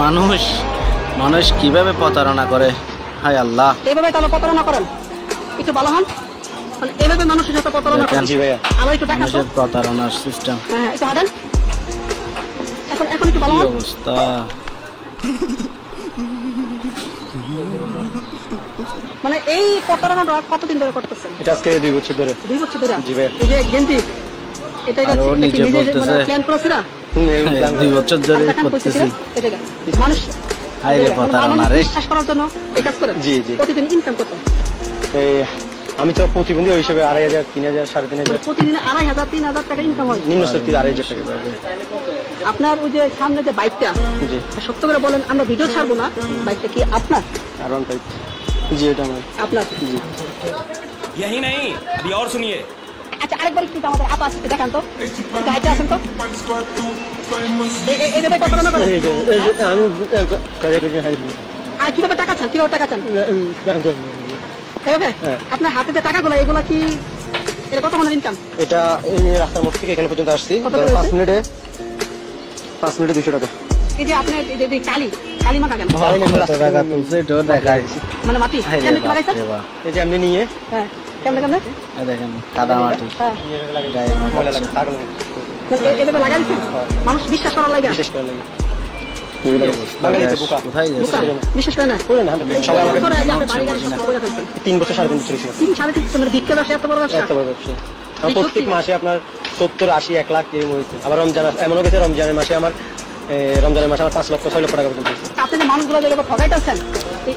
মানুষ মানুষ কিভাবে প্রতারণা করে, হায় আল্লাহ। এইভাবে তাহলে প্রতারণা করেন, একটু ভালো হন। এইভাবে মানুষের সাথে প্রতারণা করেন। জি ভাইয়া, আবার একটু দেখান তো। প্রতারণার সিস্টেম। হ্যাঁ, একটু হাঁটেন। এখন একটু ভালো কি হন। অবস্থা। মানে এই প্রতারণাটা কতদিন ধরে করতেছেন? এটা আজকে 2 বছর ধরে। 2 বছর ধরে? জি ভাইয়া। এই যে গেঞ্জি, এটা আর ও নিজে বলতেছে প্ল্যান করেছিল। 2 বছর ধরে করতেছি। মানুষ হায় রে প্রতারণা রে। বিশ্বাস করার জন্য এই কাজ করেন। জি জি। প্রতিদিন ইনকাম কত? আমি তো প্রতিবন্ধী ওই হিসেবে 2,500, 3,000, 3,500। প্রতিদিন 2,500, 3,000 টাকা ইনকাম হয়। নিম্ন শক্তি 2,500 টাকা। আপনার ওই যে সামনে যে বাইকটা, জি। সত্য করে বলেন, আমরা ভিডিও ছাড়বো না, বাইকটা কি আপনার? আরন টাইপ। জি, এটা আমার। আপনার? জি। यही नहीं, अभी और सुनिए। আচ্ছা, আরেকবার একটু আমাদের আপা আসতে দেখান তো, গাইতে আসেন তো। এই যে প্রতারণা করেন। আমি কাজে কাজে হাই। আর কিভাবে টাকা চান? কিভাবে টাকা চান? আপনার হাতে যে টাকাগুলো, এগুলো কি এটা কত মানে ইনকাম? এটা এই রাস্তার মোড় থেকে এখানে পর্যন্ত আসছি 5 মিনিটে 200 টাকা। এই যে আপনার এই কালি মাখা কেন? টাকা তুলছে এটাও দেখায়। মানে মাটি কেমনে কি লাগাইছেন? এই যে আপনি নিয়ে, হ্যাঁ, কেমনে কেমনে? এই দেখেন কাদা মাটি হ্যাঁ, গায়ে ময়লা লাগে, ছাগল লাগে। এভাবে লাগাই দিচ্ছেন? মানুষ বিশ্বাস করার লাগে? বিশেষ করে লাগে। বাঙালিতে বোকা। কোথায় বোকা? যাচ্ছে? বিশ্বাস করে না? করে না, সবাই আমাকে 3 বছর 3.5 বছর ছিল। 3-3.5 মানে ভিক্ষা ব্যবসা এত বড় ব্যবসা? এত বড় ব্যবসা। আমার প্রত্যেক মাসে আপনার 70, 80, 1 লাখ এরকম হয়েছে। আবার রমজান এমনও গেছে, রমজানের মাসে আমার 5 লক্ষ 6 লক্ষ টাকা পর্যন্ত হয়েছে। আপনি যে মানুষগুলো যেগুলো ঠকাইতেছেন,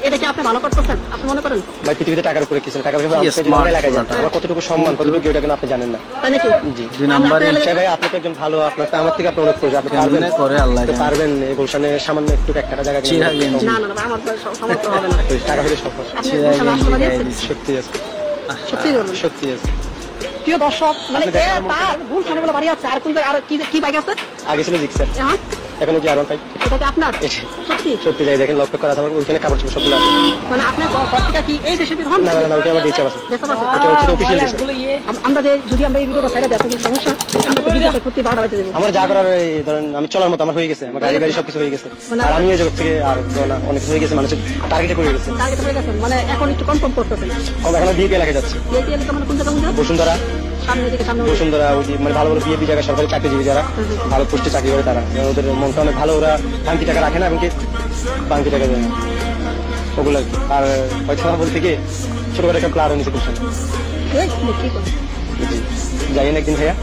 এটা কি আপনি ভালো করতেছেন আপনি মনে করেন? ভাই, পৃথিবীতে টাকার উপরে কিছু টাকা পয়সা লাগাই যায়। আমার কতটুকু সম্মান, কতটুকু এটা কিন্তু আপনি জানেন না। তাই নাকি? জি। 2 নম্বরে ভাই, আপনি তো একজন ভালো, আপনার আমার থেকে আপনি অনেক করবে, আপনি পারবেন করে আল্লাহ জানে। পারবেন এই গুলশানে সামান্য একটু একটা জায়গা কিনে। না না না, আমার সমর্থ হবে না। টাকা হলে সব আপনি গুলশানে আশীর্বাদ দিয়েছেন? সত্যি আছে, সত্যি বলুন। সত্যি আছে। প্রিয় দর্শক, মানে তার গুলশানে বলে বাড়ি আছে, আর কোন আর কি বাইক আছে? আগে ছিল জিক্সার, হ্যাঁ, এখন কি আরন টাইপ। এটা কি আপনার? সত্যি? সত্যি যাই দেখেন, লক্ষ্য করা আমার ওইখানে কাপড় চোপড় সবগুলো আছে। মানে আপনার ঘর থেকে কি এই দেশে হন? না না না, ওইটা আমার দিচ্ছে আছে। দেশে আছে? এটা হচ্ছে অফিশিয়াল দিচ্ছে। আমরা যে যদি আমরা এই ভিডিওটা ছেড়ে দেয় কোনো সমস্যা? আমরা তো ভিডিওটা করতে বাড়া বাড়াইতে দেব। আমার যা করার এই ধরেন আমি চলার মতো আমার হয়ে গেছে, আমার গাড়ি সবকিছু হয়ে গেছে। আর আমি এই জগৎ থেকে আর না অনেক হয়ে গেছে, মানুষের টার্গেটে করে গেছে। টার্গেট হয়ে গেছেন, মানে এখন একটু কনফার্ম করতেছেন? কম এখন বিয়ে এলাকায় যাচ্ছে। এই যে মানে কোন জায়গা? বসুন্ধরা, সামনে দিকে সামনে। বসুন্ধরা ওই যে মানে ভালো ভালো বিয়ে জায়গায় সরকারি চাকরিজীবী যারা ভালো পোস্টে চাকরি করে তারা, ওদের মনটা অনেক ভালো, ওরা বাংকি টাকা রাখে না, এবং কি বাংকি টাকা দেয় না ওগুলো আর কি। আর হয়তো আমার বলতে গিয়ে ছোটখাটো একটা প্লার নিচে করছেন। যাই না একদিন ভাইয়া,